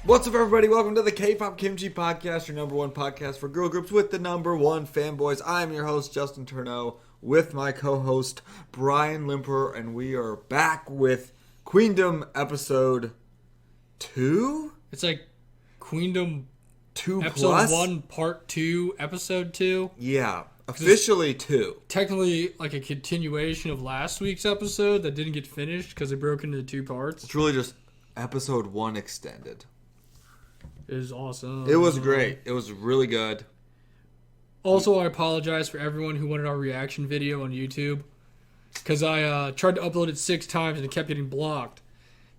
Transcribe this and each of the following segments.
What's up, everybody? Welcome to the K-Pop Kimchi podcast, your number one podcast for girl groups with the number one fanboys. I'm your host, Justin Turneau, with my co-host, Brian Limper, and we are back with Queendom episode 2? It's like Queendom 2 episode plus? 1, part 2, episode 2. Yeah, officially 2. Technically, like a continuation of last week's episode that didn't get finished because it broke into 2 parts. It's really just episode 1 extended. It was awesome. It was great. It was really good. Also, I apologize for everyone who wanted our reaction video on YouTube because I tried to upload it 6 times and it kept getting blocked.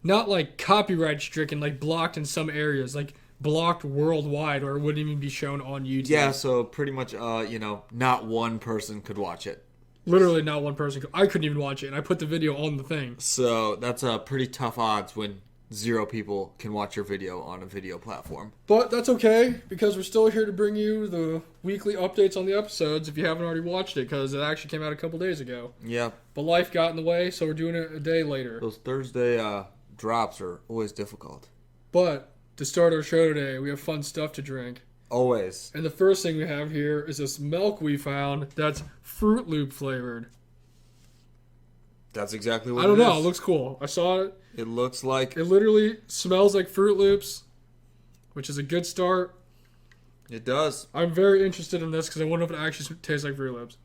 Not like copyright stricken, like blocked in some areas, like blocked worldwide, or it wouldn't even be shown on YouTube. Yeah, so pretty much, not one person could watch it. Literally not one person. I couldn't even watch it, and I put the video on the thing. So that's a pretty tough odds when 0 people can watch your video on a video platform. But that's okay, because we're still here to bring you the weekly updates on the episodes if you haven't already watched it, because it actually came out a couple days ago. Yeah. But life got in the way, so we're doing it a day later. Those Thursday drops are always difficult. But to start our show today, we have fun stuff to drink. Always. And the first thing we have here is this milk we found that's Fruit Loop flavored. That's exactly what I don't it know, is. it looks cool. I saw it. It looks like... It literally smells like Fruit Loops, which is a good start. It does. I'm very interested in this because I wonder if it actually tastes like Fruit Loops.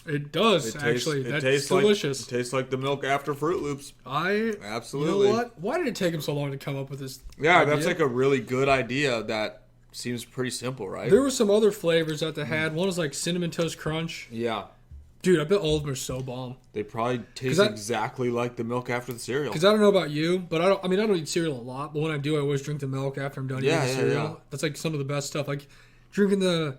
It does, actually. That's delicious. It tastes like the milk after Fruit Loops. Absolutely. You know what? Why did it take him so long to come up with this Yeah, idea? that's like a really good idea that seems pretty simple, right? There were some other flavors that they had. One was like Cinnamon Toast Crunch. Yeah. Dude, I bet all of them are so bomb. They probably taste exactly like the milk after the cereal. Because I don't know about you, but I don't eat cereal a lot. But when I do, I always drink the milk after I'm done eating the cereal. Yeah. That's like some of the best stuff. Like drinking the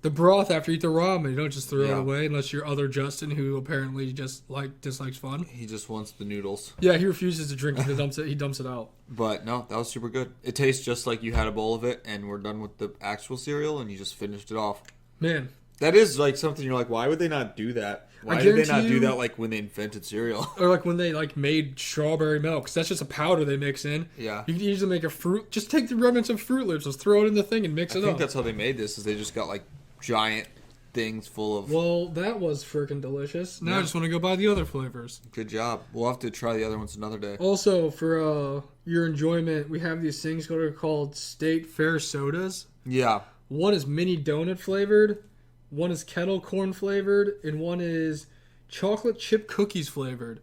broth after you eat the ramen. You don't just throw it away unless you're other Justin, who apparently just dislikes fun. He just wants the noodles. Yeah, he refuses to drink it. He dumps it out. But no, that was super good. It tastes just like you had a bowl of it and we're done with the actual cereal and you just finished it off. Man. That is like something you're like, why would they not do that? Why did they not do that like when they invented cereal? Or like when they like made strawberry milk. 'Cause that's just a powder they mix in. Yeah. You can easily make a fruit. Just take the remnants of Fruit Loops. Just throw it in the thing and mix it up. I think that's how they made this, is they just got like giant things full of... Well, that was freaking delicious. Now I just want to go buy the other flavors. Good job. We'll have to try the other ones another day. Also, for your enjoyment, we have these things that are called State Fair sodas. Yeah. One is mini donut flavored, one is kettle corn flavored, and one is chocolate chip cookies flavored.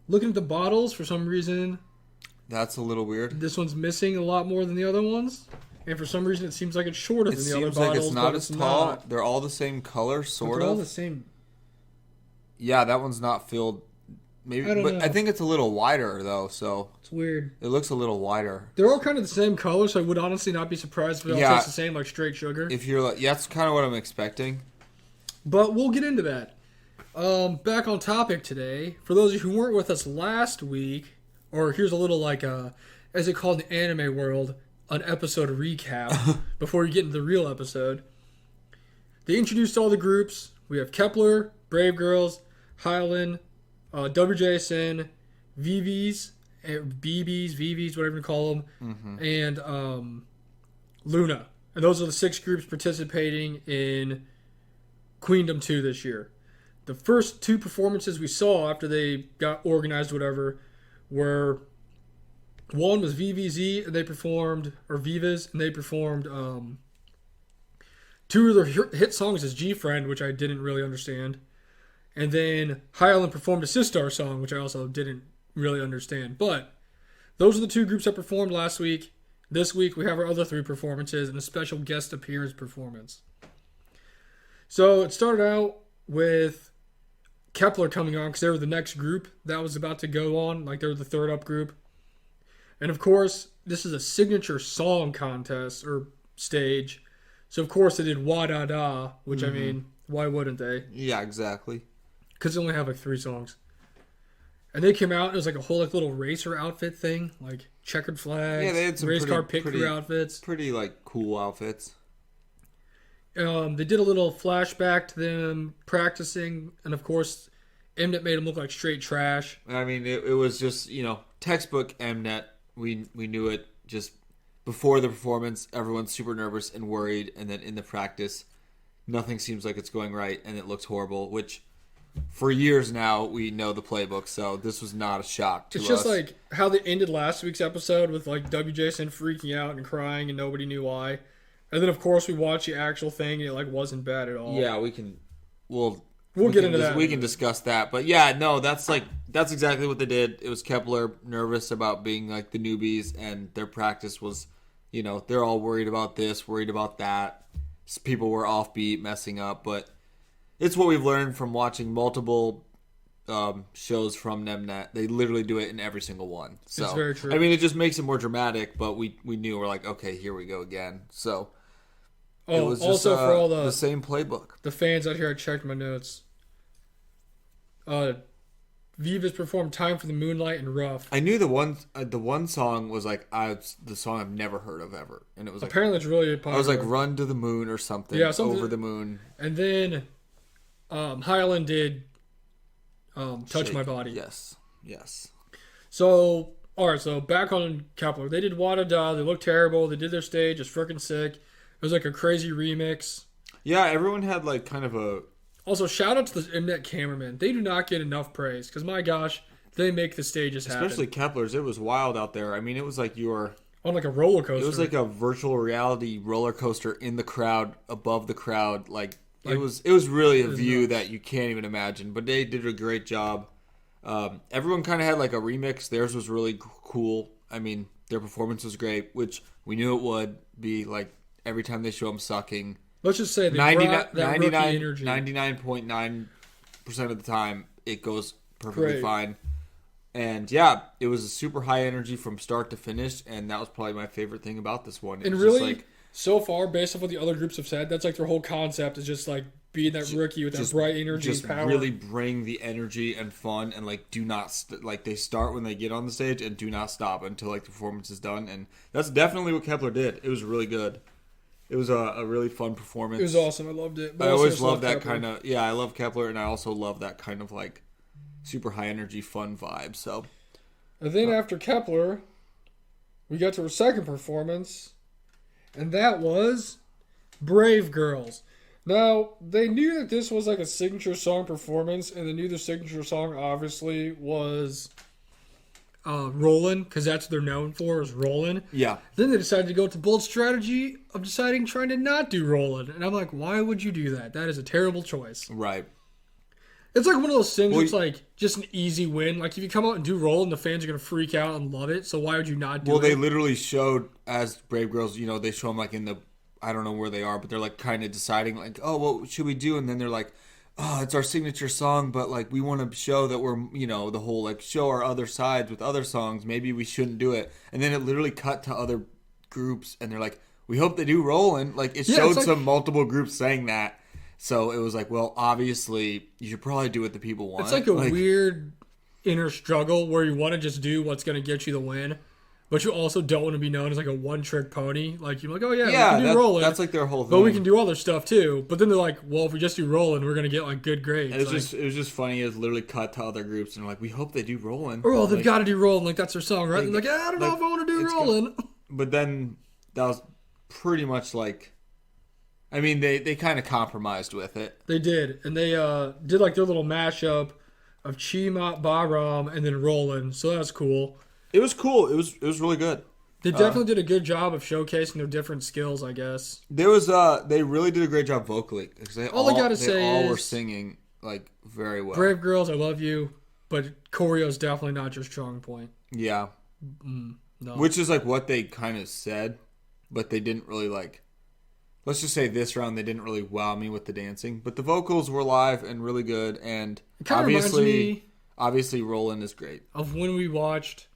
Looking at the bottles, for some reason... That's a little weird. This one's missing a lot more than the other ones. And for some reason, it seems like it's shorter than the other bottles. It seems like it's not as tall. Not. They're all the same color, sort of. They're all the same. Yeah, that one's not filled. Maybe, I don't know. I think it's a little wider, though, so... It's weird. It looks a little wider. They're all kind of the same color, so I would honestly not be surprised if they all taste the same, like straight sugar. If you're like... Yeah, that's kind of what I'm expecting. But we'll get into that. Back on topic today. For those of you who weren't with us last week, or here's a little like, as they call it in the anime world, an episode recap before you get into the real episode. They introduced all the groups. We have Kepler, Brave Girls, Hyland, WJSN, VVs, BBs, VVs, whatever you call them, and Luna. And those are the 6 groups participating in Queendom 2 this year. The first 2 performances we saw after they got organized, whatever, were... One was VVZ, and they performed, or Vivas, and they performed 2 of their hit songs as G-Friend, which I didn't really understand. And then Highland performed a Sistar song, which I also didn't really understand. But those are the 2 groups that performed last week. This week we have our other 3 performances and a special guest appearance performance. So it started out with Kepler coming on because they were the next group that was about to go on. Like they were the 3rd up group. And of course, this is a signature song contest or stage. So of course they did Wa Da Da, which I mean, why wouldn't they? Yeah, exactly. Because they only have like 3 songs. And they came out, it was like a whole like little racer outfit thing, like checkered flags, yeah, they had some race car pit crew outfits. Pretty like cool outfits. They did a little flashback to them practicing, and of course, Mnet made them look like straight trash. I mean, it was just, textbook Mnet. We knew it just before the performance. Everyone's super nervous and worried, and then in the practice, nothing seems like it's going right, and it looks horrible. Which, for years now, we know the playbook, so this was not a shock to us. It's just like how they ended last week's episode with like WJson freaking out and crying, and nobody knew why. And then of course we watched the actual thing, and it like wasn't bad at all. Yeah, we can. We'll get into that. We can discuss that, but yeah, no, that's exactly what they did. It was Kepler nervous about being like the newbies, and their practice was, they're all worried about this, worried about that. People were offbeat, messing up, but it's what we've learned from watching multiple shows from Mnet. They literally do it in every single one. So it's very true. I mean, it just makes it more dramatic, but we knew, we're like, okay, here we go again. So. It was just also for all the same playbook. The fans out here, I checked my notes. Viva's performed "Time for the Moonlight" and "Rough." I knew the one song was like the song I've never heard of ever, and it was like, apparently it's really popular. I was like "Run to the Moon" or something. Yeah, something over the moon. And then Highland did "Touch Shake. My Body." Yes. So all right, so back on Kepler, they did "Wada Da." They looked terrible. They did their stage. It's freaking sick. It was like a crazy remix. Yeah, everyone had like kind of a... Also, shout out to the Mnet cameramen. They do not get enough praise because, my gosh, they make the stages happen. Especially Kepler's. It was wild out there. I mean, it was like you were... On like a roller coaster. It was like a virtual reality roller coaster in the crowd, above the crowd. It was really a view that you can't even imagine. But they did a great job. Everyone kind of had like a remix. Theirs was really cool. I mean, their performance was great, which we knew it would be like... Every time they show them sucking, let's just say they brought that rookie energy. 99.9% of the time, it goes perfectly fine. And yeah, it was a super high energy from start to finish, and that was probably my favorite thing about this one. And really, so far, based on what the other groups have said, that's like their whole concept is just like being that rookie with that bright energy and power. Really bring the energy and fun, and like do not they start when they get on the stage and do not stop until like the performance is done. And that's definitely what Kepler did. It was really good. It was a really fun performance. It was awesome. I loved it. But I always love that kind of... Yeah, I love Kepler, and I also love that kind of, like, super high-energy, fun vibe, so... And then after Kepler, we got to our second performance, and that was Brave Girls. Now, they knew that this was, like, a signature song performance, and they knew the signature song, obviously, was... Rollin', because that's what they're known for, is Rollin'. Yeah. Then they decided to go with the bold strategy of trying to not do Rollin'. And I'm like, why would you do that? That is a terrible choice. Right. It's like one of those things that's like just an easy win. Like if you come out and do Rollin', the fans are going to freak out and love it. So why would you not do it? Well, they literally showed, as Brave Girls, they show them like in the, I don't know where they are, but they're like kind of deciding like, oh, what should we do? And then they're like, oh, it's our signature song, but like we want to show that we're, the whole like show our other sides with other songs. Maybe we shouldn't do it. And then it literally cut to other groups, and they're like, we hope they do Rollin'. Like it showed some multiple groups saying that. So it was like, well, obviously you should probably do what the people want. It's like a weird inner struggle where you want to just do what's going to get you the win, but you also don't want to be known as like a one-trick pony. Like you're like, oh yeah, we can do Rollin'. That's like their whole thing. But we can do other stuff too. But then they're like, well, if we just do Rollin', we're gonna get like good grades. And it was just funny. It was literally cut to other groups and like, we hope they do Rollin'. Or they've got to do Rollin', like that's their song, right? And they're like, I don't know if I want to do Rollin'. But then that was pretty much like, I mean, they kind of compromised with it. They did, and they did like their little mashup of Chima, Baram, and then Rollin'. So that's cool. It was cool. It was really good. They definitely did a good job of showcasing their different skills, I guess. There was they really did a great job vocally. All I gotta say is were singing like very well. Brave Girls, I love you, but choreo is definitely not your strong point. Yeah, no. Which is like what they kind of said, but they didn't really like. Let's just say this round they didn't really wow me with the dancing, but the vocals were live and really good, and obviously Rollin' is great. Of when we watched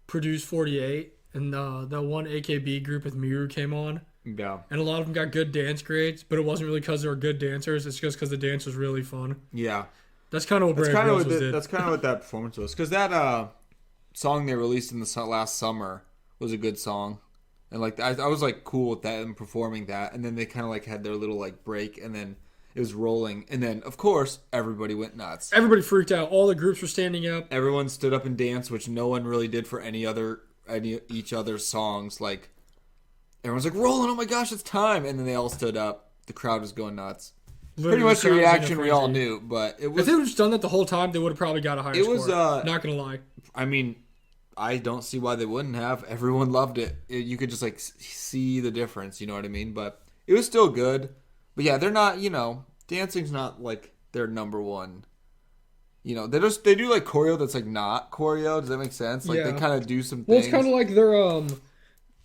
Produce 48. And that one AKB group with Miru came on. Yeah. And a lot of them got good dance grades, but it wasn't really because they were good dancers. It's just because the dance was really fun. Yeah. That's kind of what Brave Girls did. That's kind of what that performance was. Because that song they released in the last summer was a good song. And like I was like cool with that and performing that. And then they kind of like had their little like break. And then It was rolling, and then of course everybody went nuts. Everybody freaked out. All the groups were standing up. Everyone stood up and danced, which no one really did for each other's songs. Like everyone's like, "Rolling! Oh my gosh, it's time!" And then they all stood up. The crowd was going nuts. Literally, Pretty much the reaction we all knew, but it was. If they would have done that the whole time, they would have probably got a higher score. It was not gonna lie. I mean, I don't see why they wouldn't have. Everyone loved it. You could just like see the difference. You know what I mean? But it was still good. But yeah, they're not. Dancing's not like their number one. They do like choreo that's like not choreo. Does that make sense? Like they kind of do some things. Well, it's kind of like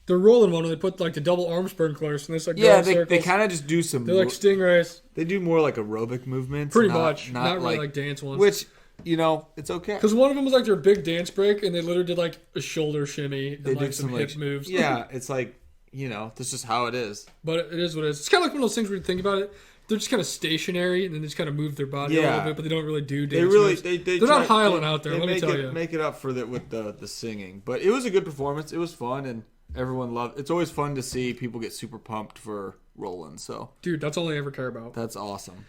their rolling one where they put like the double arm sprinklers and it's like they kind of just do some. They're like stingrays. They do more like aerobic movements. Pretty much, not really like dance ones. Which it's okay. Because one of them was like their big dance break, and they literally did like a shoulder shimmy and they like some hip moves. Yeah, it's like that's just how it is. But it is what it is. It's kind of like one of those things where you think about it. They're just kind of stationary, and then they just kind of move their body a little bit, but they don't really do dance moves. They're not Highland out there, let me tell you. Make it up for that with the singing. But it was a good performance. It was fun, and everyone loved it. It's always fun to see people get super pumped for Roland. So, dude, that's all I ever care about. That's awesome.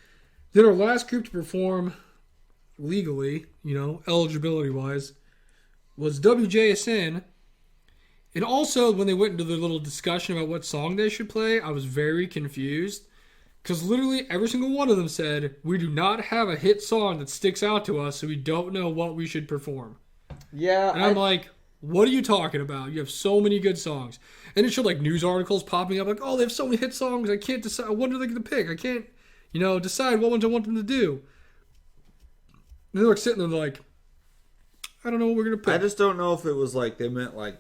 Then our last group to perform legally, eligibility-wise, was WJSN. And also, when they went into the little discussion about what song they should play, I was very confused. Because literally every single one of them said, we do not have a hit song that sticks out to us, so we don't know what we should perform. Yeah. And I'm like, what are you talking about? You have so many good songs. And it showed like news articles popping up like, oh, they have so many hit songs, I can't decide. What are they going to pick? I can't, decide what ones I want them to do. And they're like sitting there like, I don't know what we're going to pick. I just don't know if it was like they meant like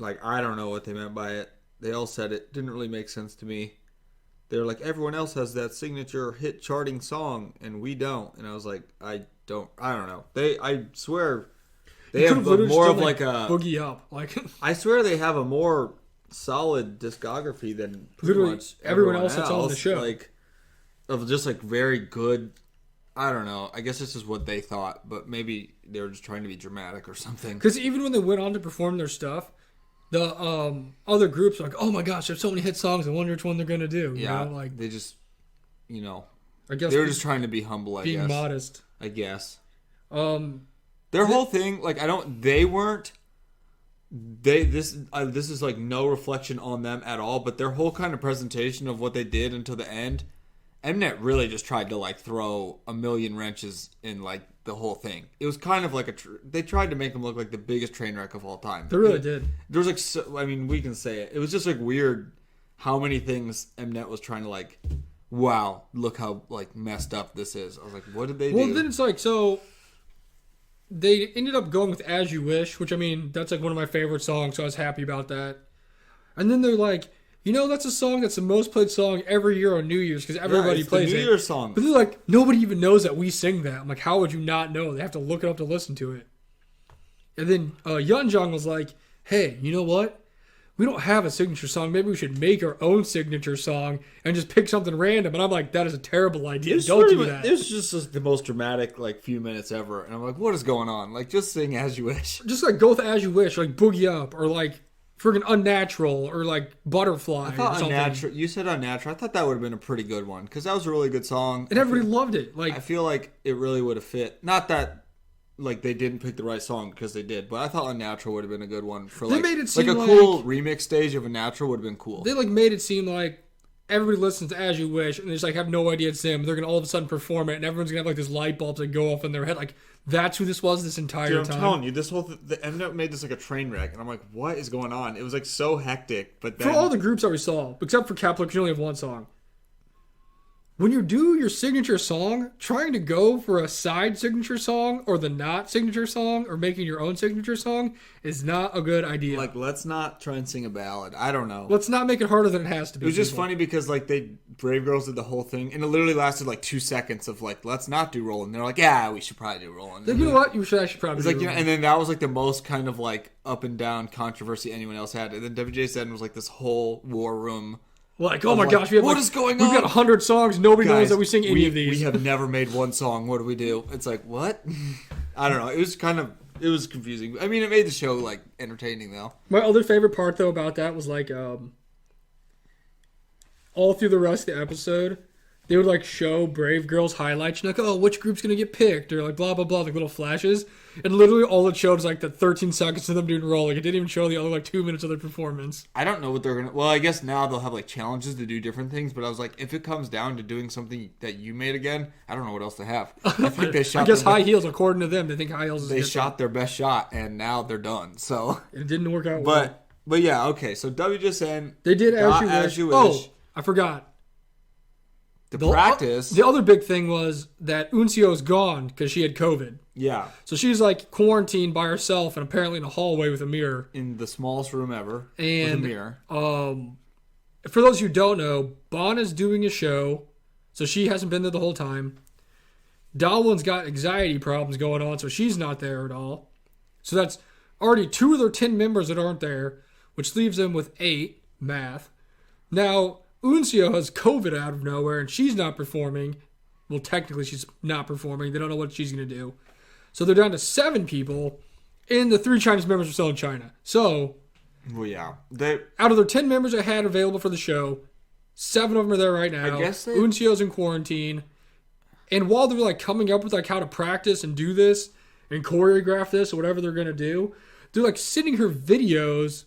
I don't know what they meant by it. They all said it. Didn't really make sense to me. They're like, everyone else has that signature hit charting song, and we don't. And I was like, I don't know. I swear, they have more of like a boogie up. Like, I swear they have a more solid discography than pretty much everyone else that's on the show. Like, of just like very good. I don't know. I guess this is what they thought, but maybe they were just trying to be dramatic or something. Because even when they went on to perform their stuff, the other groups are like, oh my gosh, there's so many hit songs. I wonder which one they're gonna do. They just, I guess they were just trying to be humble. Being modest, I guess. Their whole thing, like, they weren't. This is like no reflection on them at all. But their whole kind of presentation of what they did until the end, Mnet really just tried to like throw a million wrenches in like the whole thing. It was kind of like they tried to make him look like the biggest train wreck of all time. They really did. There was like, we can say it. It was just like weird how many things Mnet was trying to like, wow, look how like messed up this is. I was like, what did they do? Well, then it's like, so they ended up going with As You Wish, which that's like one of my favorite songs, so I was happy about that. And then they're like, that's a song that's the most played song every year on New Year's because everybody plays it. New Year's song. But they're like, nobody even knows that we sing that. I'm like, how would you not know? They have to look it up to listen to it. And then Yeonjung was like, hey, you know what? We don't have a signature song. Maybe we should make our own signature song and just pick something random. And I'm like, that is a terrible idea. Don't do that. It was just the most dramatic like few minutes ever. And I'm like, what is going on? Like, just sing As You Wish. Just like go with As You Wish, like Boogie Up or like friggin' Unnatural or like Butterfly. I thought Unnatural. You said Unnatural. I thought that would have been a pretty good one because that was a really good song. And everybody loved it. Like, I feel like it really would have fit. Not that like they didn't pick the right song because they did, but I thought Unnatural would have been a good one for like, made it seem like a cool remix stage of Unnatural would have been cool. They like made it seem like everybody listens to As You Wish and they just like have no idea it's them. They're gonna all of a sudden perform it and everyone's gonna have like this light bulbs that go off in their head. Like, that's who this was this entire time. I'm telling you, this whole the Mnet made this like a train wreck, and I'm like, what is going on? It was like so hectic. But then, for all the groups that we saw, except for Kepler, because you only have one song. When you do your signature song, trying to go for a side signature song or the not signature song or making your own signature song is not a good idea. Like, let's not try and sing a ballad. I don't know. Let's not make it harder than it has to be. It was just funny because like Brave Girls did the whole thing, and it literally lasted like 2 seconds of like, let's not do Rollin'. They're like, yeah, we should probably do Rollin'. You know what? I should probably. It's like, and then that was like the most kind of like up and down controversy anyone else had, and then WJ7 was like this whole war room. Like, oh my gosh, what is going on? We've got 100 songs. Nobody knows that we sing any of these. We have never made one song. What do we do? It's like, what? I don't know. It was confusing. I mean, it made the show like entertaining though. My other favorite part though about that was like all through the rest of the episode, they would like show Brave Girls highlights, and like, oh, which group's gonna get picked, or like blah blah blah, like little flashes, and literally all it showed is like the 13 seconds of them doing roll. Like it didn't even show the other like 2 minutes of their performance. I don't know what they're gonna. Well, I guess now they'll have like challenges to do different things. But I was like, if it comes down to doing something that you made again, I don't know what else to have. I think they shot. I guess high heels, according to them, they think high heels. They shot their best shot, and now they're done. So it didn't work out. Well. But yeah, okay. So WJSN. They did as you wish. Oh, I forgot. The practice. The other big thing was that Unsio's gone because she had COVID. Yeah. So she's like quarantined by herself and apparently in a hallway with a mirror. In the smallest room ever. And, with a mirror. For those who don't know, Bon is doing a show, so she hasn't been there the whole time. Dahlwon's got anxiety problems going on, so she's not there at all. So that's already 2 of their 10 members that aren't there, which leaves them with 8, math. Now, Unseo has COVID out of nowhere, and she's not performing. Well, technically, she's not performing. They don't know what she's going to do. So they're down to 7 people, and the 3 Chinese members are still in China. So, well, yeah. Out of their 10 members I had available for the show, 7 of them are there right now. I guess Unseo's in quarantine. And while they're like coming up with like how to practice and do this and choreograph this or whatever they're going to do, they're like sending her videos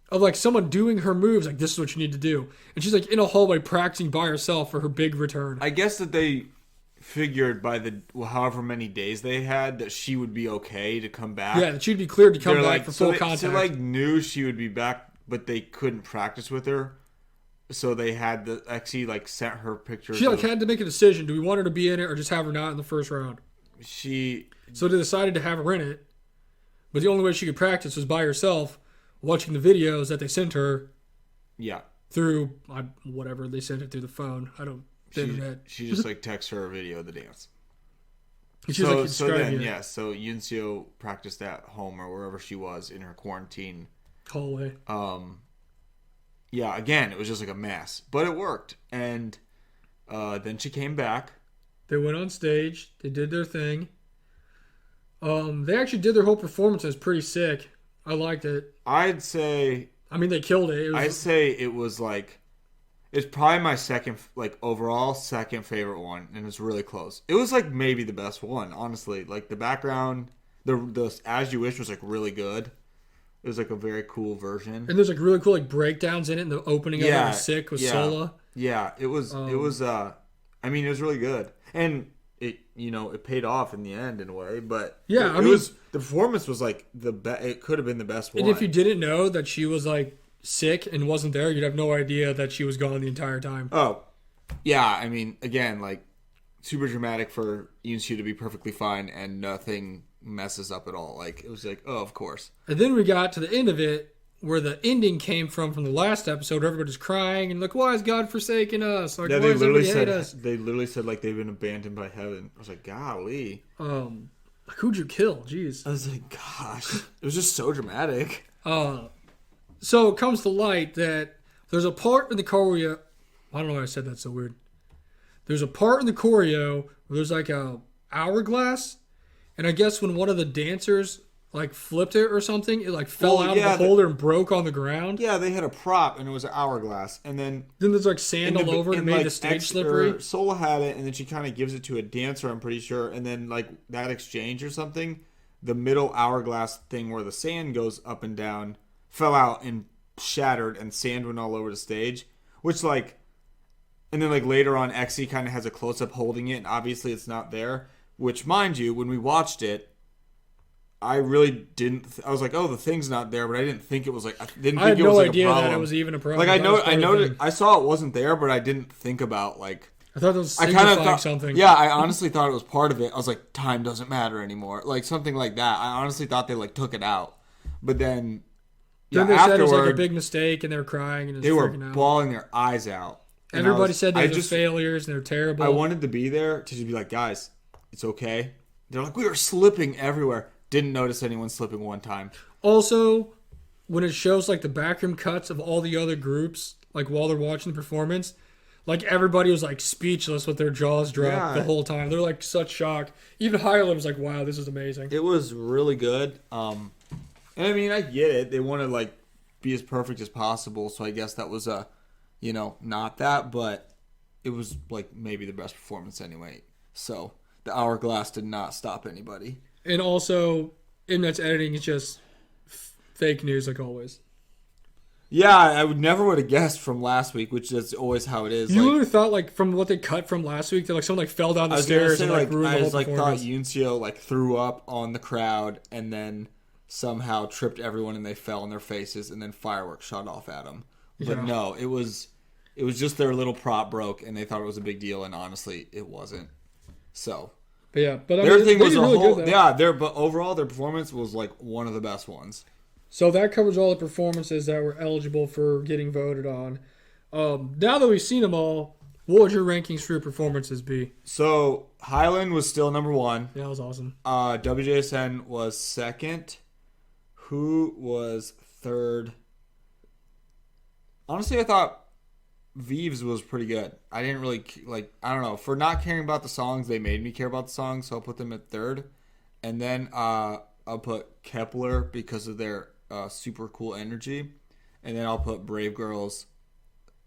of like someone doing her moves, like this is what you need to do. And she's like in a hallway practicing by herself for her big return. I guess that they figured by the however many days they had that she would be okay to come back. Yeah, that she'd be cleared to come back for full contact. So like knew she would be back, but they couldn't practice with her. So they had the actually like sent her pictures. She like had to make a decision. Do we want her to be in it or just have her not in the first round? So they decided to have her in it. But the only way she could practice was by herself, watching the videos that they sent her. Yeah. Through whatever they sent it through the phone. I don't. The internet. She just like texts her a video of the dance. So Yunseo practiced at home or wherever she was in her quarantine hallway. Yeah, again, it was just like a mess, but it worked. And then she came back. They went on stage. They did their thing. They actually did their whole performance. It was pretty sick. I liked it. I'd say. I mean, they killed it. I'd say it was like. It's probably my overall second favorite one, and it's really close. It was like maybe the best one, honestly. Like the background, the As You Wish was like really good. It was like a very cool version. And there's like really cool like breakdowns in it, and the opening of it was sick with Sola. Yeah, it was. I mean, it was really good, and it paid off in the end in a way. But yeah, the performance was like it could have been the best one. And if you didn't know that she was like sick and wasn't there, you'd have no idea that she was gone the entire time. Oh, yeah. I mean, again, like super dramatic for Yoonsoo to be perfectly fine and nothing messes up at all. Like it was like, oh, of course. And then we got to the end of it where the ending came from the last episode. Everybody's crying and like, why has God forsaken us? Like, yeah, why does everybody hate us? They literally said like they've been abandoned by heaven. I was like, golly. Like, who'd you kill? Jeez. I was like, gosh, it was just so dramatic. So it comes to light that there's a part in the choreo. I don't know why I said that so weird. There's a part in the choreo where there's like a hourglass, and I guess when one of the dancers like flipped it or something, it like fell out of the holder and broke on the ground. Yeah, they had a prop and it was an hourglass, and then there's like sand all over and made the stage slippery. Sola had it, and then she kind of gives it to a dancer, I'm pretty sure, and then like that exchange or something, the middle hourglass thing where the sand goes up and down fell out and shattered, and sand went all over the stage, which like, and then like later on, Exy kind of has a close up holding it, and obviously it's not there. Which, mind you, when we watched it, I really didn't. I was like, "Oh, the thing's not there," but I didn't think it was like. I had no idea that it was even a problem. Like I noted, I saw it wasn't there, but I didn't think about like. I thought it was signifying something. Yeah, I honestly thought it was part of it. I was like, time doesn't matter anymore, like something like that. I honestly thought they like took it out, but then. Then they said it was like a big mistake, and they were crying, and they were bawling their eyes out. Everybody said they were failures, and they're terrible. I wanted to be there to just be like, guys, it's okay. They're like, we were slipping everywhere. Didn't notice anyone slipping one time. Also, when it shows like the backroom cuts of all the other groups, like while they're watching the performance, like everybody was like speechless with their jaws dropped the whole time. They're like such shock. Even Hyland was like, wow, this is amazing. It was really good. And I mean, I get it. They want to like be as perfect as possible. So I guess that was not that, but it was like maybe the best performance anyway. So the hourglass did not stop anybody. And also, Mnet's editing is just fake news like always. Yeah, I would have guessed from last week, which is always how it is. You literally thought like from what they cut from last week that like someone like fell down the stairs and like ruined the whole performance. I thought Yuncio like threw up on the crowd and then somehow tripped everyone and they fell on their faces and then fireworks shot off at them. But no, it was just their little prop broke and they thought it was a big deal, and honestly, it wasn't. So, but I mean, their thing was really whole, good, though. but overall their performance was like one of the best ones. So that covers all the performances that were eligible for getting voted on. Now that we've seen them all, what would your rankings for your performances be? So Highland was still number 1. Yeah, that was awesome. WJSN was second. Who was third? Honestly, I thought Vives was pretty good. I didn't really I don't know, for not caring about the songs, they made me care about the songs, so I'll put them at third. And then I'll put Kepler because of their super cool energy, and then I'll put Brave Girls,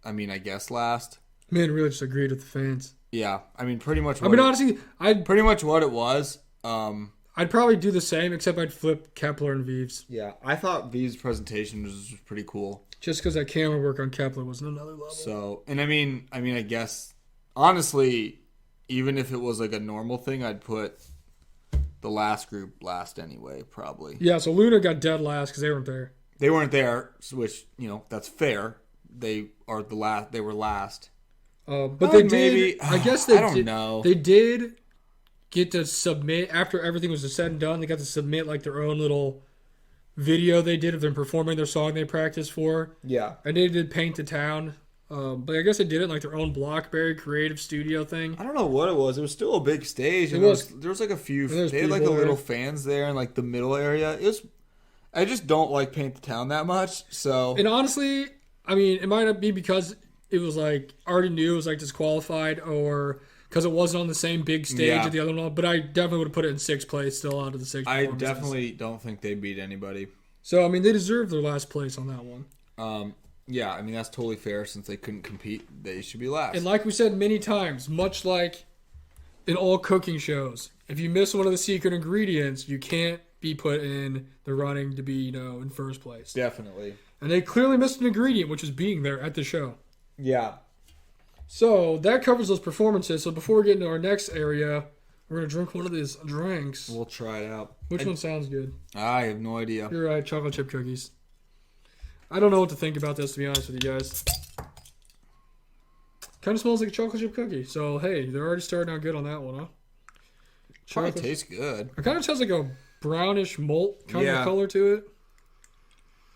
I guess last. Man, really just agreed with the fans. Yeah, pretty much. Honestly, pretty much what it was. I'd probably do the same, except I'd flip Kepler and Vives. Yeah, I thought Vives' presentation was pretty cool. Just because that camera work on Kepler was another level. So, and I guess honestly, even if it was like a normal thing, I'd put the last group last anyway, probably. Yeah, so Luna got dead last because they weren't there. They weren't there, which, that's fair. They are the last. They were last. But they did. I guess they I don't know. They did get to submit after everything was said and done. They got to submit like their own little video they did of them performing their song they practiced for. Yeah, and they did Paint the Town. But I guess they did it in like their own Blockberry creative studio thing. I don't know what it was. It was still a big stage. And there was like a few. They had like a little fans there in like the middle area. I just don't like Paint the Town that much. So, and honestly, it might not be because it was like already knew it was like disqualified, or because it wasn't on the same big stage as the other one. But I definitely would have put it in 6th place, still out of the 6. I definitely don't think they beat anybody. So they deserve their last place on that one. Yeah, that's totally fair. Since they couldn't compete, they should be last. And like we said many times, much like in all cooking shows, if you miss one of the secret ingredients, you can't be put in the running to be, in first place. Definitely. And they clearly missed an ingredient, which is being there at the show. Yeah. So that covers those performances. So before we get into our next area, we're going to drink one of these drinks. We'll try it out. Which one sounds good? I have no idea. You're right, chocolate chip cookies. I don't know what to think about this, to be honest with you guys. Kind of smells like a chocolate chip cookie. So, hey, they're already starting out good on that one, huh? Probably tastes good. It kind of has like a brownish malt kind of color to it.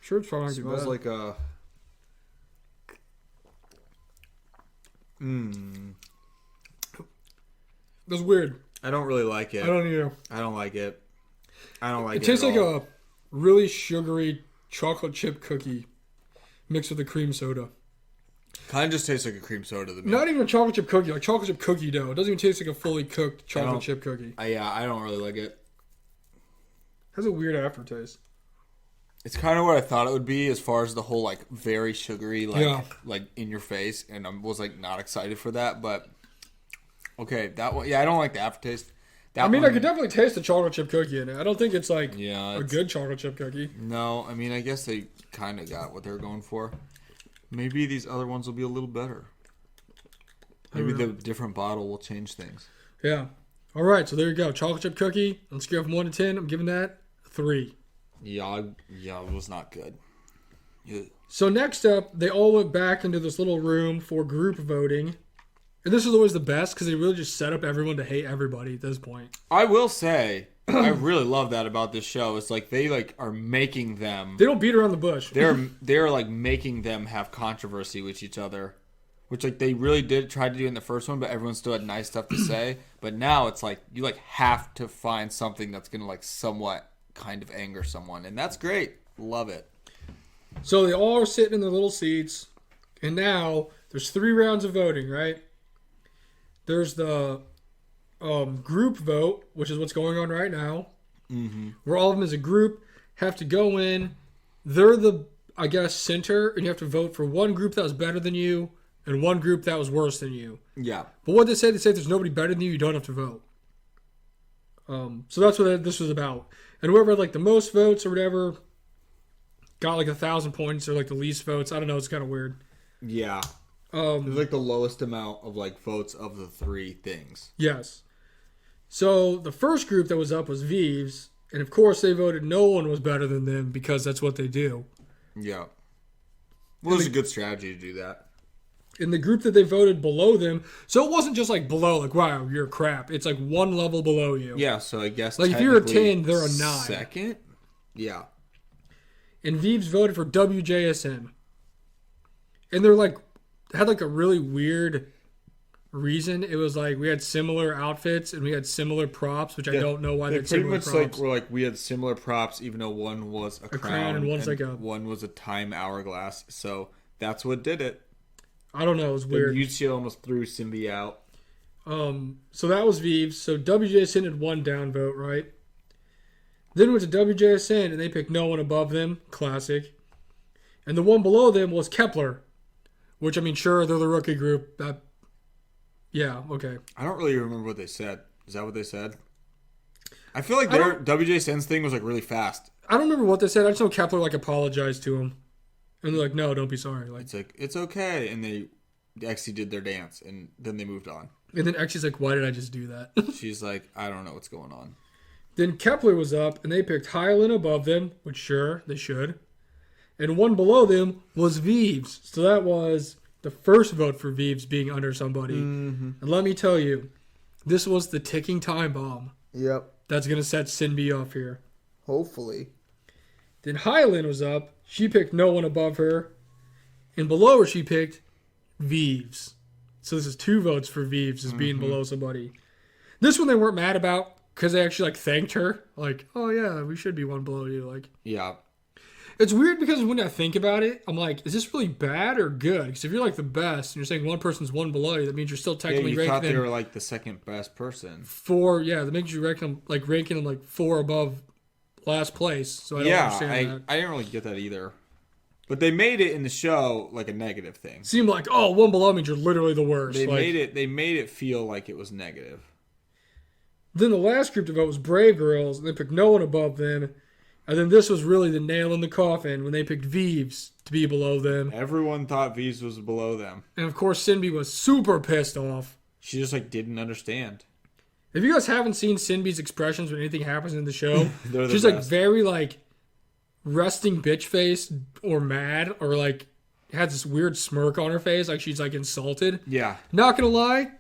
Sure, it's probably not too bad. It smells like a... That's weird. I don't really like it. I don't either. I don't like it. It tastes like a really sugary chocolate chip cookie mixed with a cream soda. Kind of just tastes like a cream soda to me. Not even a chocolate chip cookie, like chocolate chip cookie dough. It doesn't even taste like a fully cooked chocolate chip cookie. I don't really like it. It has a weird aftertaste. It's kind of what I thought it would be as far as the whole like very sugary like in your face, and I was like not excited for that, but okay, that one. Yeah, I don't like the aftertaste. I could definitely taste the chocolate chip cookie in it. I don't think it's like a good chocolate chip cookie. No, I guess they kind of got what they were going for. Maybe these other ones will be a little better. Maybe the different bottle will change things. Yeah. All right, so there you go. Chocolate chip cookie. On a scale from 1 to 10, I'm giving that 3. Yeah, it was not good. Yeah. So next up, they all went back into this little room for group voting. And this is always the best because they really just set up everyone to hate everybody at this point. I will say, I really love that about this show. It's like they are making them. They don't beat around the bush. They're like making them have controversy with each other, which they really did try to do in the first one, but everyone still had nice stuff to say. But now it's like you have to find something that's gonna somewhat kind of anger someone, and that's great. Love it. So they all are sitting in their little seats, and now there's 3 rounds of voting, right? There's the group vote, which is what's going on right now, where all of them as a group have to go in. They're the, center, and you have to vote for one group that was better than you, and one group that was worse than you. Yeah. But what they said there's nobody better than you. You don't have to vote. So that's what this was about. And whoever had like the most votes or whatever got like 1,000 points or like the least votes. I don't know. It's kind of weird. Yeah. It was like the lowest amount of like votes of the three things. Yes. So the first group that was up was Vives. And of course they voted no one was better than them because that's what they do. Yeah. Well, it was a good strategy to do that. In the group that they voted below them, so it wasn't just like below, like, wow, you're crap. It's like one level below you. Yeah, so I guess like if you're a 10, they're a 9. Second? Yeah. And Vives voted for WJSN. And they're like, had like a really weird reason. It was like we had similar outfits and we had similar props, which I don't know why they they're pretty similar much props. like were like we had similar props, even though one was a crown and one's like a one was a time hourglass. So that's what did it. I don't know. It was weird. Yuchi almost threw Simbi out. So that was Vives. So WJSN had one downvote, right? Then went to WJSN and they picked no one above them. Classic. And the one below them was Kepler, which I mean, sure, they're the rookie group. Yeah, okay. I don't really remember what they said. Is that what they said? I feel like their WJSN's thing was like really fast. I don't remember what they said. I just know Kepler like apologized to him. And they're like, no, don't be sorry. Like, it's okay. And they actually did their dance, and then they moved on. And then Xie's like, why did I just do that? She's like, I don't know what's going on. Then Kepler was up, and they picked Hyland above them, which sure, they should. And one below them was Vives. So that was the first vote for Vives being under somebody. Mm-hmm. And let me tell you, this was the ticking time bomb. Yep. That's going to set Sinbi off here. Hopefully. Then Hyland was up. She picked no one above her. And below her, she picked Vives. So this is 2 votes for Vives as being below somebody. This one they weren't mad about because they actually like thanked her. Like, oh yeah, we should be one below you. Like, yeah. It's weird because when I think about it, I'm like, is this really bad or good? Because if you're like the best and you're saying one person's one below you, that means you're still technically you ranking thought they them were like the second best person. 4. Yeah, that makes you ranking them like 4 above last place. So I don't understand that. I didn't really get that either. But they made it in the show like a negative thing. Seemed like, oh, one below means you're literally the worst. They made it feel like it was negative. Then the last group to vote was Brave Girls, and they picked no one above them. And then this was really the nail in the coffin when they picked Vives to be below them. Everyone thought Vives was below them. And of course, Sinbi was super pissed off. She just like didn't understand. If you guys haven't seen Sinbi's expressions when anything happens in the show, she's best. like very like resting bitch face or mad or like has this weird smirk on her face like she's like insulted. Yeah. Not gonna lie,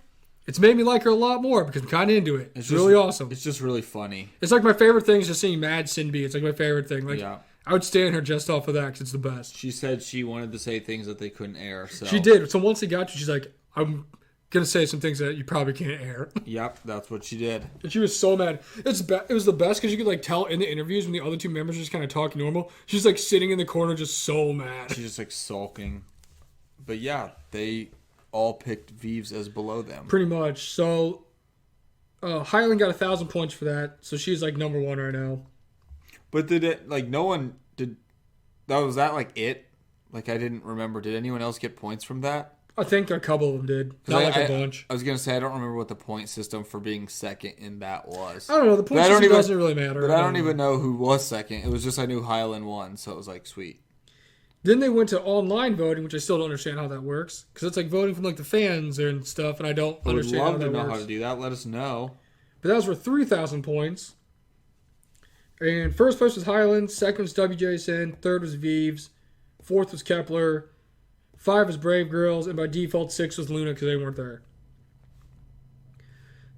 it's made me like her a lot more because I'm kind of into it. It's really awesome. It's just really funny. It's like my favorite thing is just seeing mad Sinbi. It's like my favorite thing. Like yeah. I would stand her just off of that because it's the best. She said she wanted to say things that they couldn't air. So she did. So once they got to, she's like, I'm gonna say some things that you probably can't air. Yep, that's what she did. And she was so mad. It was the best because you could like tell in the interviews when the other 2 members just kind of talk normal. She's like sitting in the corner just so mad. She's just like sulking. But yeah, they all picked Vives as below them. Pretty much. So Hyland got 1,000 points for that. So she's like number 1 right now. But did it like no one did? Was that like it? Like I didn't remember. Did anyone else get points from that? I think a couple of them did. Not like a bunch. I was going to say, I don't remember what the point system for being second in that was. I don't know. The point system doesn't really matter. But I don't even know who was second. It was just I knew Hyland won, so it was like, sweet. Then they went to online voting, which I still don't understand how that works. Because it's like voting from like the fans and stuff, and I don't understand how that works. I would love to know how to do that. Let us know. But that was for 3,000 points. And first place was Hyland, second was WJSN, third was Vives, fourth was Kepler, 5 was Brave Girls, and by default 6 was Luna because they weren't there.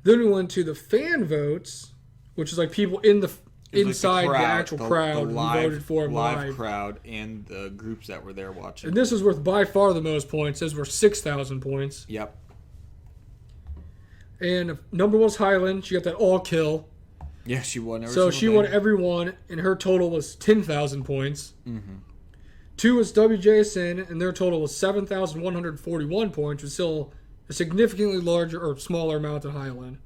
Then we went to the fan votes, which is like people inside the actual crowd who voted for him live. Crowd and the groups that were there watching. And this was worth by far the most points. Those were 6,000 points. Yep. And number 1 was Hyland. She got that all kill. Yeah, she won every So she won every one, and her total was 10,000 points. Mm-hmm. 2 was WJSN, and their total was 7,141 points, which is still a significantly larger or smaller amount than Hyland.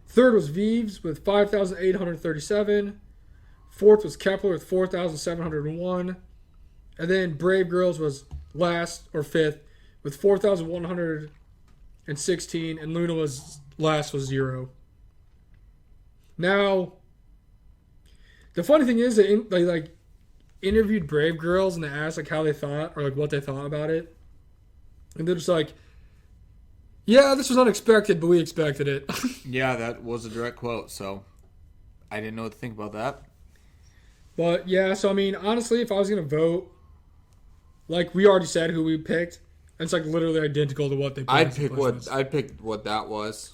Third was Vives with 5,837. Fourth was Kepler with 4,701. And then Brave Girls was last or fifth with 4,116, and Luna was last with 0. Now, the funny thing is that they like interviewed Brave Girls and they asked like how they thought or like what they thought about it, and they're just like, "Yeah, this was unexpected, but we expected it." Yeah, that was a direct quote. So I didn't know what to think about that. But yeah, so I mean, honestly, if I was gonna vote, like we already said who we picked, it's like literally identical to what they picked. I'd pick what that was.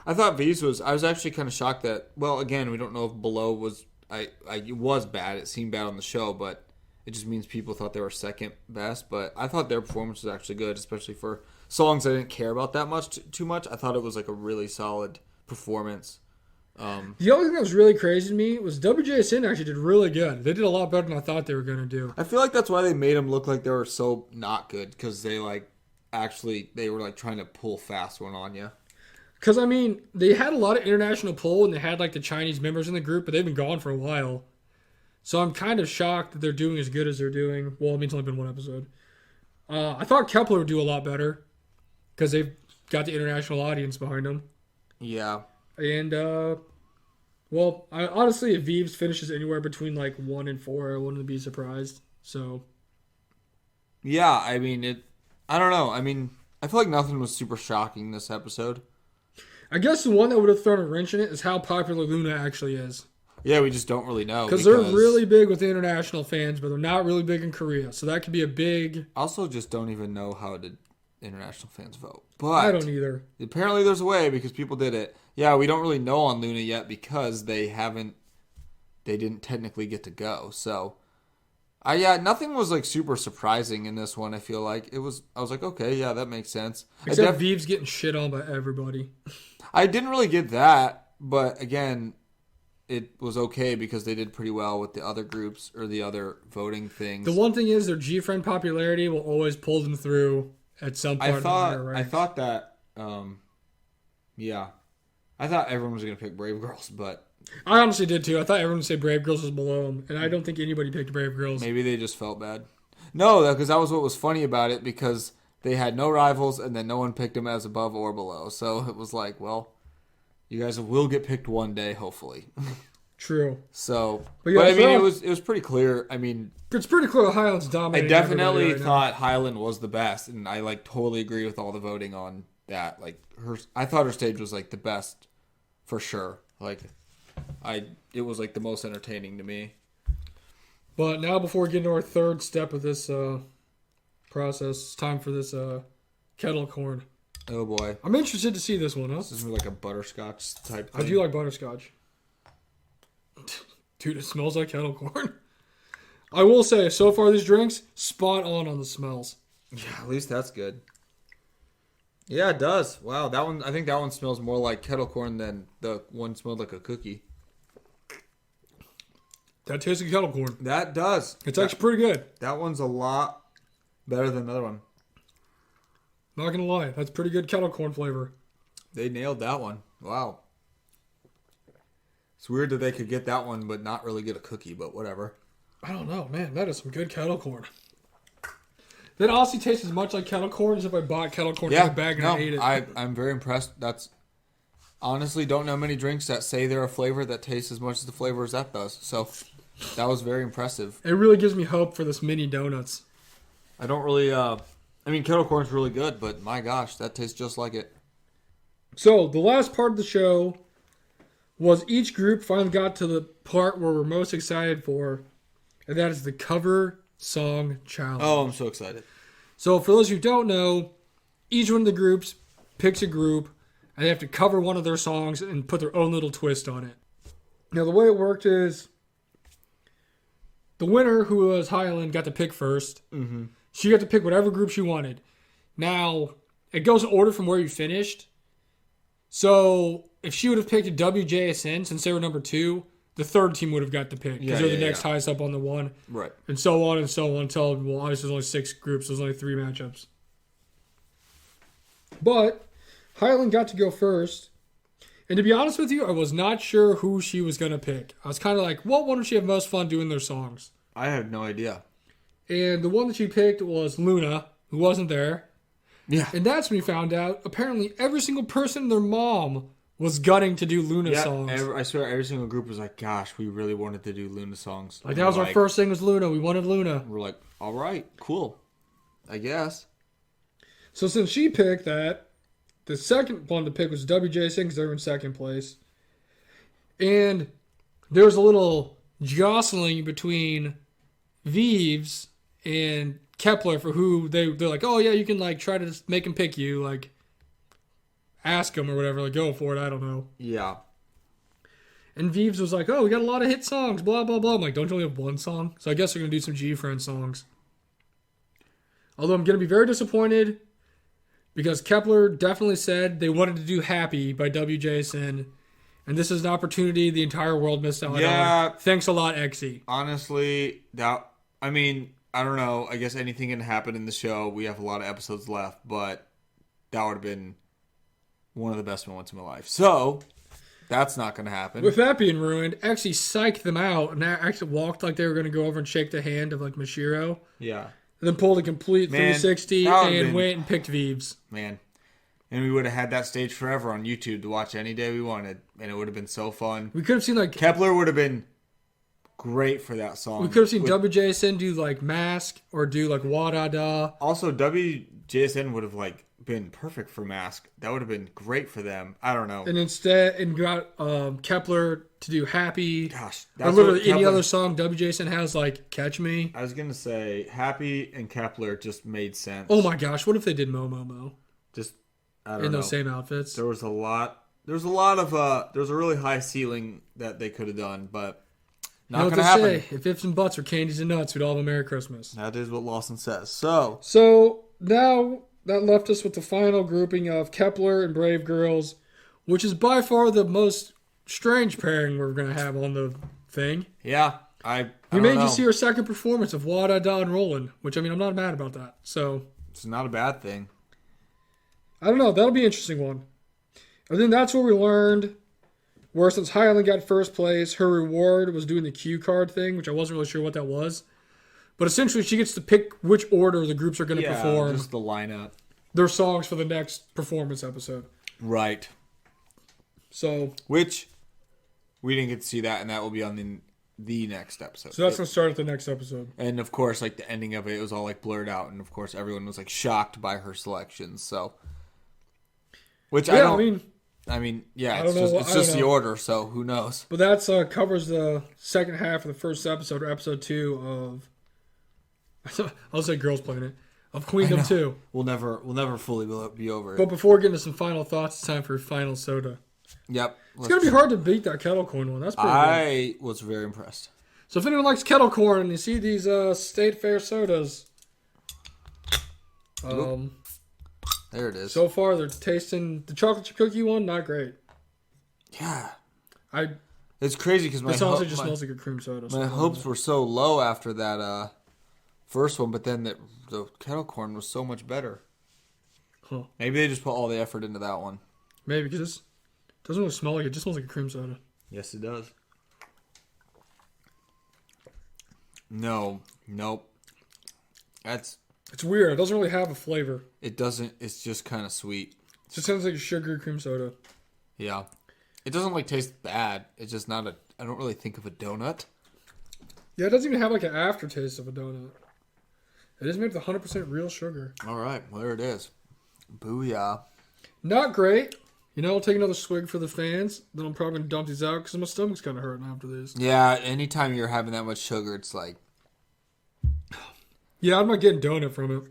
I thought V's was. I was actually kind of shocked that. Well, again, we don't know if Below was. It was bad. It seemed bad on the show, but it just means people thought they were second best. But I thought their performance was actually good, especially for songs I didn't care about that much too much. I thought it was like a really solid performance. The only thing that was really crazy to me was WJSN actually did really good. They did a lot better than I thought they were going to do. I feel like that's why they made them look like they were so not good, because they were like trying to pull fast one on you. Because, I mean, they had a lot of international pull, and they had, like, the Chinese members in the group, but they've been gone for a while. So I'm kind of shocked that they're doing as good as they're doing. Well, I mean, it's only been one episode. I thought Kepler would do a lot better, because they've got the international audience behind them. Yeah. And, well, honestly, if Vives finishes anywhere between, like, 1 and 4, I wouldn't be surprised. So. Yeah, I mean, I don't know. I mean, I feel like nothing was super shocking this episode. I guess the one that would have thrown a wrench in it is how popular Luna actually is. Yeah, we just don't really know. Because they're really big with the international fans, but they're not really big in Korea. So that could be a big... Also just don't even know how the international fans vote. But I don't either. Apparently there's a way because people did it. Yeah, we don't really know on Luna yet because they didn't technically get to go. So, nothing was like super surprising in this one, I feel like. I was like, okay, yeah, that makes sense. Except Vives getting shit on by everybody. I didn't really get that, but again, it was okay because they did pretty well with the other groups or the other voting things. The one thing is their G-Friend popularity will always pull them through at some part of the year, right? I thought that, yeah. I thought everyone was going to pick Brave Girls, but... I honestly did too. I thought everyone would say Brave Girls was below them, and I don't think anybody picked Brave Girls. Maybe they just felt bad. No, because that was what was funny about it, because they had no rivals, and then no one picked them as above or below. So it was like, well, you guys will get picked one day, hopefully. True. So, but I mean, it was pretty clear. I mean, it's pretty clear Highland's dominating. I definitely thought Highland was the best, and I like totally agree with all the voting on that. Like I thought her stage was like the best for sure. Like, it was like the most entertaining to me. But now, before we get into our third step of this process, it's time for this kettle corn. Oh boy, I'm interested to see this one. Huh? This is like a butterscotch type thing. I do like butterscotch. Dude, it smells like kettle corn. I will say, so far these drinks, spot on the smells. Yeah, at least that's good. Yeah, it does. Wow, that one. I think that one smells more like kettle corn than the one smelled like a cookie. That tastes like kettle corn. That does. It's actually pretty good. That one's a lot better than the other one. Not gonna lie, that's pretty good kettle corn flavor. They nailed that one. Wow. It's weird that they could get that one, but not really get a cookie. But whatever. I don't know, man. That is some good kettle corn. That honestly tastes as much like kettle corn as if I bought kettle corn in a bag and I ate it. I'm very impressed. That's honestly don't know many drinks that say they're a flavor that tastes as much as the flavor as that does. So that was very impressive. It really gives me hope for this mini donuts. I don't really. I mean, kettle corn's really good, but my gosh, that tastes just like it. So the last part of the show was each group finally got to the part where we're most excited for, and that is the cover song challenge. Oh, I'm so excited. So for those who don't know, each one of the groups picks a group, and they have to cover one of their songs and put their own little twist on it. Now the way it worked is the winner, who was Highland, got to pick first. Mm-hmm. She got to pick whatever group she wanted. Now, it goes in order from where you finished. So if she would have picked a WJSN, since they were number 2, the third team would have got the pick because they're the next highest up on the one. Right. And so on until, well, obviously there's only 6 groups. There's only 3 matchups. But Highland got to go first. And to be honest with you, I was not sure who she was going to pick. I was kind of like, what one would she have most fun doing their songs? I had no idea. And the one that she picked was Luna. who wasn't there. Yeah. And that's when we found out, apparently, every single person and their mom was gunning to do Luna songs. I swear every single group was like, gosh, we really wanted to do Luna songs. Like, that was our first thing was Luna. We wanted Luna. We're like, all right, cool. I guess. So since she picked that, the second one to pick was WJSN because they were in second place. And there was a little jostling between Vives and Kepler for who they're like, oh yeah, you can like try to make him pick you, like ask him or whatever, like go for it, I don't know. Yeah. And Vives was like, oh, we got a lot of hit songs, blah blah blah. I'm like, don't you only have one song? So I guess we're gonna do some G-Friend songs. Although I'm gonna be very disappointed because Kepler definitely said they wanted to do Happy by WJSN. And this is an opportunity the entire world missed out on. Thanks a lot, Exy. Honestly, I don't know. I guess anything can happen in the show. We have a lot of episodes left, but that would have been one of the best moments of my life. So, that's not going to happen. With that being ruined, Exy psyched them out and actually walked like they were going to go over and shake the hand of like Mashiro. Yeah. And then pulled a complete 360 and went and picked Vives. Man. And we would have had that stage forever on YouTube to watch any day we wanted. And it would have been so fun. We could have seen like... Kepler would have been great for that song. We could have seen WJSN do like Mask or do like Wadada. Also, WJSN would have like been perfect for Mask. That would have been great for them. I don't know. And instead, got Kepler to do Happy. Gosh. Or literally any other song WJSN has like Catch Me. I was going to say Happy and Kepler just made sense. Oh my gosh, what if they did Momo? Just... I don't know. In those same outfits. There was a lot of there was a really high ceiling that they could have done, but not going to happen. If ifs and buts were candies and nuts, we'd all have a Merry Christmas. That is what Lawson says. So now that left us with the final grouping of Kepler and Brave Girls, which is by far the most strange pairing we're going to have on the thing. Yeah, we may just see our second performance of Wada, Da, and Roland, which, I mean, I'm not mad about that. So it's not a bad thing. I don't know. That'll be an interesting one. And then that's where we learned where since Highland got first place, her reward was doing the cue card thing, which I wasn't really sure what that was. But essentially, she gets to pick which order the groups are going to perform. Just the lineup. Their songs for the next performance episode. Right. So. Which we didn't get to see that, and that will be on the next episode. So that's going to start at the next episode. And of course, like the ending of it was all like blurred out, and of course, everyone was like shocked by her selections. So. Which I don't. I mean, yeah, it's just the order, so who knows? But that covers the second half of the first episode, or episode 2 of. I'll say Girls Planet of Queendom 2. We'll never fully be over it. But before getting to some final thoughts, it's time for final soda. Yep, it's gonna be hard to beat that kettle corn one. That's pretty good. I was very impressed. So if anyone likes kettle corn and you see these State Fair sodas, there it is. So far, they're tasting the chocolate chip cookie one. Not great. Yeah, it's crazy because this honestly just smells like a cream soda. My hopes were so low after that first one, but then the kettle corn was so much better. Huh. Maybe they just put all the effort into that one. Maybe because this doesn't really smell like it. Just smells like a cream soda. Yes, it does. No, nope. It's weird. It doesn't really have a flavor. It doesn't. It's just kind of sweet. It just sounds like a sugary cream soda. Yeah. It doesn't like taste bad. It's just not I don't really think of a donut. Yeah, it doesn't even have like an aftertaste of a donut. It is made with 100% real sugar. All right. Well, there it is. Booyah. Not great. I'll take another swig for the fans. Then I'm probably going to dump these out because my stomach's kind of hurting after this. Yeah, anytime you're having that much sugar, it's like... Yeah, I'm not getting donut from it.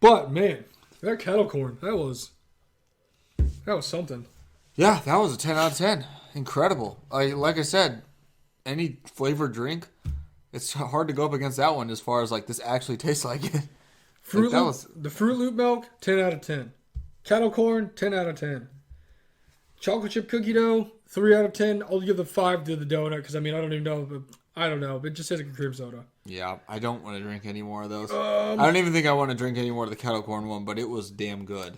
But, man, that kettle corn, that was something. Yeah, that was a 10 out of 10. Incredible. Like I said, any flavored drink, it's hard to go up against that one as far as, like, this actually tastes like it. The Fruit Loop milk, 10 out of 10. Kettle corn, 10 out of 10. Chocolate chip cookie dough, 3 out of 10. I'll give the 5 to the donut because, I don't even know. But I don't know. It just tastes like a cream soda. Yeah, I don't want to drink any more of those. I don't even think I want to drink any more of the kettle corn one, but it was damn good.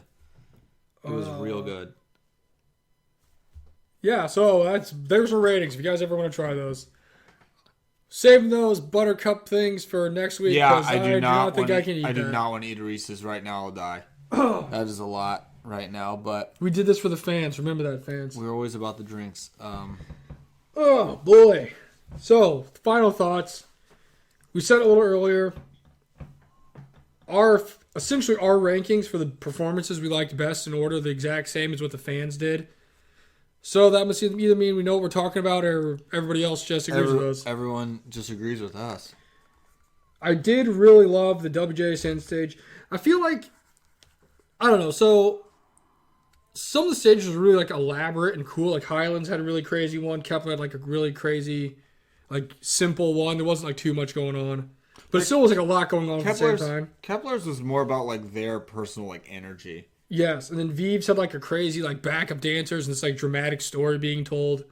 It was real good. Yeah, so there's our ratings if you guys ever want to try those. Saving those buttercup things for next week. Yeah, 'Cause I do not think want I can eat I do that. not want to eat a Reese's right now. I'll die. That is a lot right now, but We did this for the fans. Remember that, fans. we're always about the drinks. Oh, boy. So, final thoughts. We said it a little earlier. Essentially our rankings for the performances we liked best in order the exact same as what the fans did. So that must either mean we know what we're talking about or everybody else just agrees with us. Everyone just agrees with us. I did really love the WJSN stage. I feel like, I don't know, so some of the stages were really like elaborate and cool. Like Highlands had a really crazy one. Kepler had like a really crazy, like simple one. There wasn't like too much going on. But it still was like a lot going on at the same time. Kepler's was more about like their personal like energy. Yes, and then Vives had like a crazy like backup dancers and this like dramatic story being told.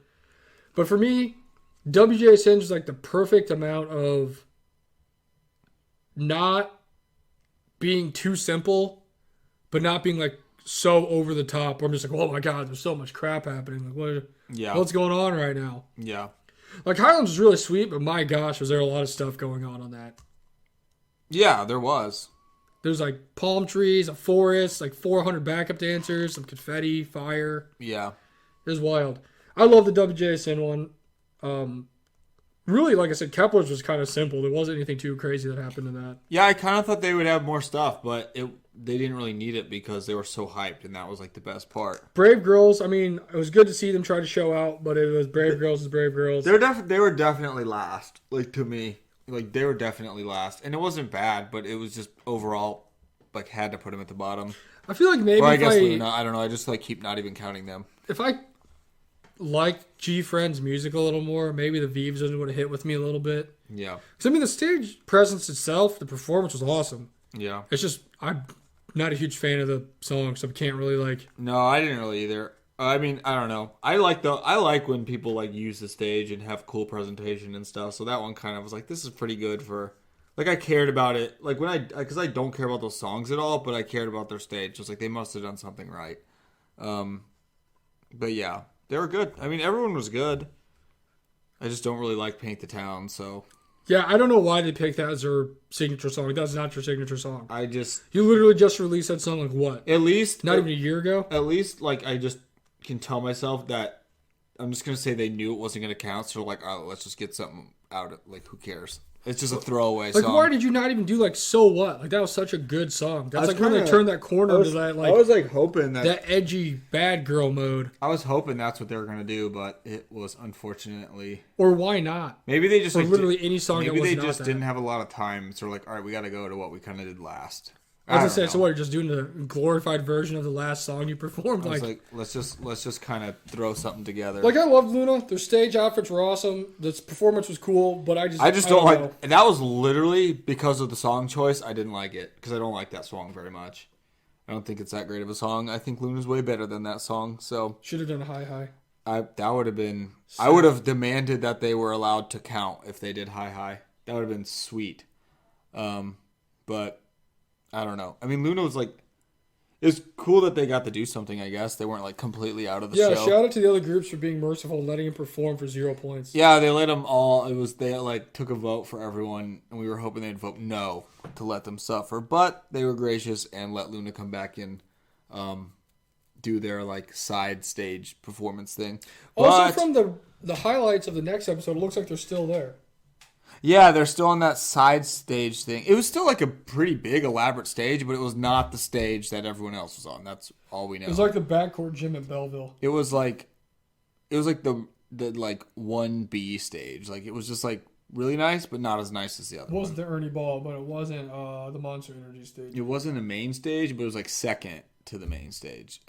But for me, WJSN was like the perfect amount of not being too simple, but not being like so over the top. Where I'm just like, oh my god, there's so much crap happening. Like, what's going on right now? Yeah. Like Highlands was really sweet, but my gosh, was there a lot of stuff going on that? Yeah, there was. There's like palm trees, a forest, like 400 backup dancers, some confetti, fire. Yeah. It was wild. I love the WJSN one. Really, like I said, Kepler's was kind of simple. There wasn't anything too crazy that happened in that. Yeah, I kind of thought they would have more stuff, but they didn't really need it because they were so hyped, and that was like the best part. Brave Girls, I mean, it was good to see them try to show out, but it was Brave Girls is Brave Girls. They were definitely last, like to me. Like they were definitely last, and it wasn't bad, but it was just overall like had to put them at the bottom. I feel like maybe or I guess Luna, I don't know. I just like keep not even counting them. If I liked G Friend's music a little more, maybe the Vives would have hit with me a little bit. Yeah. Because I mean, the stage presence itself, the performance was awesome. Yeah. It's just I'm not a huge fan of the song, so I can't really like. No, I didn't really either. I mean, I don't know. I like when people like use the stage and have cool presentation and stuff. So that one kind of was like, this is pretty good for. Like I cared about it. Like because I don't care about those songs at all, but I cared about their stage. Just like they must have done something right. But yeah, they were good. I mean, everyone was good. I just don't really like Paint the Town, so. Yeah, I don't know why they picked that as their signature song. That's not your signature song. You literally just released that song like what? At least not even a year ago. At least like I just can tell myself that I'm just gonna say they knew it wasn't gonna count, so like, oh, let's just get something out of like who cares? It's just a throwaway song. Like, why did you not even do like So What? Like that was such a good song. That's like when they turned that corner to that like I was like hoping that edgy bad girl mode. I was hoping that's what they were gonna do, but it was unfortunately. Or why not? Maybe they just or like, literally any song. Maybe that was they not just that. didn't have a lot of time, so like, all right, we got to go to what we kind of did last. I was gonna say, so what? You're just doing the glorified version of the last song you performed. I was like, let's just kind of throw something together. Like I loved Luna. Their stage outfits were awesome. The performance was cool, but I just don't like. And that was literally because of the song choice. I didn't like it because I don't like that song very much. I don't think it's that great of a song. I think Luna's way better than that song. So should have done a high. That would have been. Sad. I would have demanded that they were allowed to count if they did high. That would have been sweet. But. I don't know. I mean, Luna was like, it's cool that they got to do something, I guess. They weren't like completely out of the show. Yeah, shout out to the other groups for being merciful and letting him perform for 0 points. Yeah, they let them all, they like took a vote for everyone, and we were hoping they'd vote no to let them suffer. But they were gracious and let Luna come back and do their like side stage performance thing. Also, from the highlights of the next episode, it looks like they're still there. Yeah, they're still on that side stage thing. It was still like a pretty big, elaborate stage, but it was not the stage that everyone else was on. That's all we know. It was like the backcourt gym at Belleville. It was like the like 1B stage. Like it was just like really nice, but not as nice as the other. It wasn't the Ernie Ball, but it wasn't the Monster Energy stage. It wasn't a main stage, but it was like second to the main stage.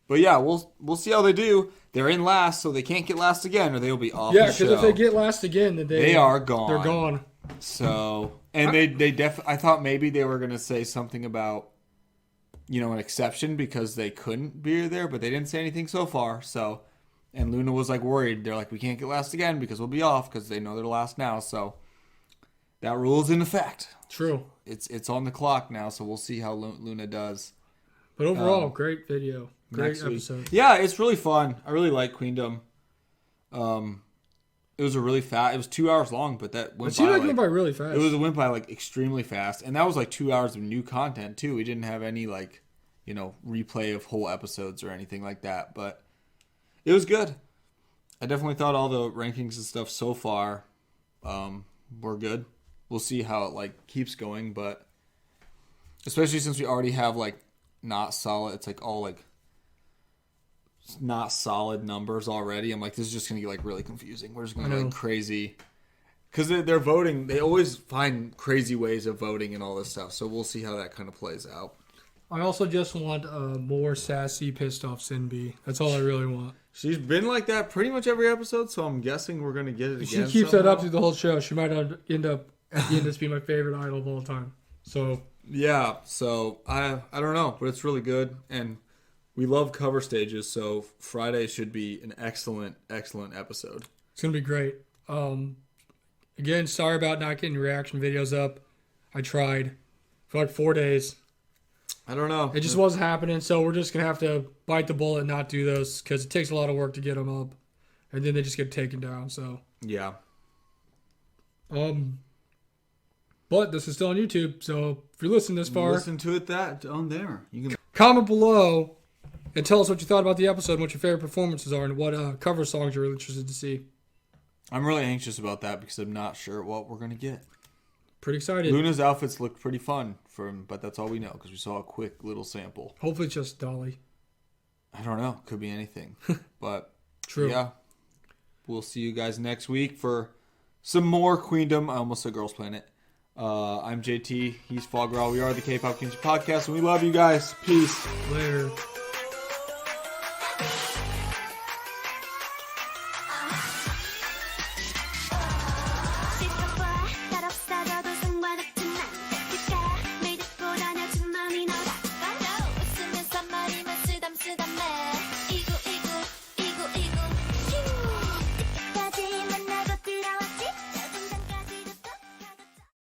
But yeah, we'll see how they do. They're in last, so they can't get last again, or they'll be off. Yeah, because if they get last again, then they are gone. They're gone. So, and I thought maybe they were gonna say something about, an exception because they couldn't be there, but they didn't say anything so far. So, and Luna was like worried. They're like, we can't get last again because we'll be off because they know they're last now. So, that rule is in effect. True. It's on the clock now, so we'll see how Luna does. But overall, great video. Great episode. Yeah, it's really fun. I really like Queendom. It was a really fast. It was 2 hours long, but that went It seemed by. like it went by really fast. It went by like extremely fast, and that was like 2 hours of new content too. We didn't have any like, replay of whole episodes or anything like that, but it was good. I definitely thought all the rankings and stuff so far were good. We'll see how it like keeps going, but especially since we already have like not solid. It's like all like not solid numbers already. I'm like, this is just gonna get like really confusing. We're just gonna go like crazy because they're voting. They always find crazy ways of voting and all this stuff. So we'll see how that kind of plays out. I also just want more sassy, pissed off Cindy. That's all I really want. She's been like that pretty much every episode, so I'm guessing we're gonna get it again. She keeps that up through the whole show. She might end up at the end just being my favorite idol of all time. So yeah, so I don't know, but it's really good, and we love cover stages. So Friday should be an excellent episode. It's gonna be great. Again, sorry about not getting reaction videos up. I tried for like 4 days. I don't know. It just wasn't happening, so we're just going to have to bite the bullet and not do those because it takes a lot of work to get them up. And then they just get taken down, so. Yeah. But this is still on YouTube, so if you're listening this far. Listen to it on there. You can comment below and tell us what you thought about the episode and what your favorite performances are and what cover songs you're really interested to see. I'm really anxious about that because I'm not sure what we're going to get. Pretty excited. Luna's outfits looked pretty fun, but that's all we know because we saw a quick little sample. Hopefully it's just Dolly. I don't know. Could be anything. But True. Yeah. We'll see you guys next week for some more Queendom. I almost said Girls Planet. I'm JT. He's Foggerall. We are the Kpop Kimchi Podcast, and we love you guys. Peace. Later.